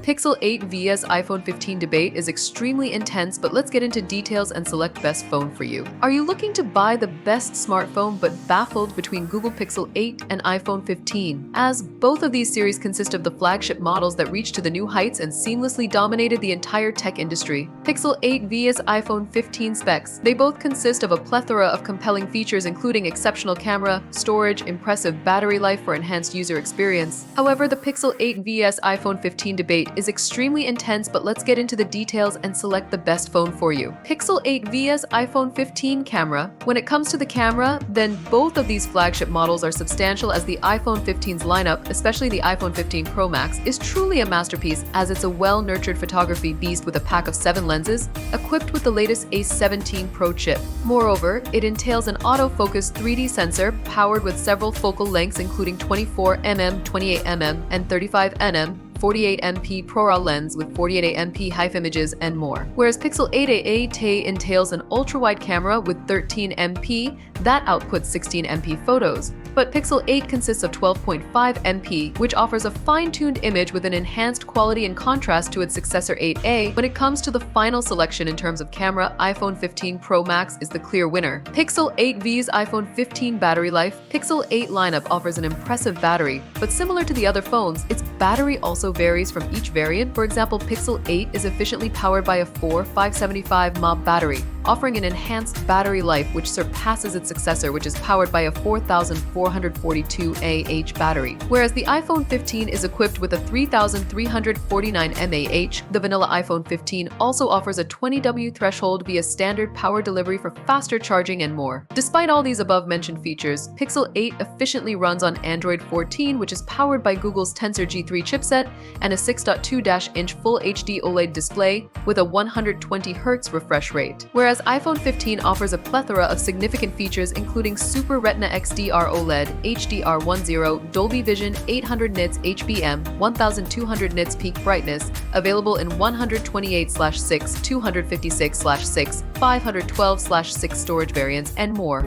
Pixel 8 vs iPhone 15 debate is extremely intense, but let's get into details and select best phone for you. Are you looking to buy the best smartphone but baffled between Google Pixel 8 and iPhone 15? As both of these series consist of the flagship models that reached to the new heights and seamlessly dominated the entire tech industry. Pixel 8 vs iPhone 15 specs. They both consist of a plethora of compelling features including exceptional camera, storage, impressive battery life for enhanced user experience. However, the Pixel 8 vs iPhone 15 debate is extremely intense, but let's get into the details and select the best phone for you. Pixel 8 vs iPhone 15 camera. When it comes to the camera, then both of these flagship models are substantial, as the iPhone 15's lineup, especially the iPhone 15 Pro Max, is truly a masterpiece, as it's a well-nurtured photography beast with a pack of 7 lenses, equipped with the latest A17 Pro chip. Moreover, it entails an autofocus 3D sensor powered with several focal lengths including 24mm, 28mm, and 35nm, 48MP ProRAW lens with 48MP HEIF images, and more. Whereas Pixel 8a entails an ultra-wide camera with 13MP that outputs 16MP photos. But Pixel 8 consists of 12.5MP, which offers a fine-tuned image with an enhanced quality and contrast to its successor 8a. When it comes to the final selection in terms of camera, iPhone 15 Pro Max is the clear winner. Pixel 8 vs iPhone 15 battery life. Pixel 8 lineup offers an impressive battery, but similar to the other phones, its battery also varies from each variant. For example, Pixel 8 is efficiently powered by a 575 mAh battery, offering an enhanced battery life which surpasses its successor, which is powered by a 4442 mAh battery. Whereas the iPhone 15 is equipped with a 3349 mAh, the vanilla iPhone 15 also offers a 20W threshold via standard power delivery for faster charging and more. Despite all these above-mentioned features, Pixel 8 efficiently runs on Android 14, which is powered by Google's Tensor G3 chipset and a 6.2-inch Full HD OLED display with a 120Hz refresh rate. Whereas iPhone 15 offers a plethora of significant features including Super Retina XDR OLED, HDR10, Dolby Vision, 800 nits HBM, 1200 nits peak brightness, available in 128/6, 256/6, 512/6 storage variants, and more.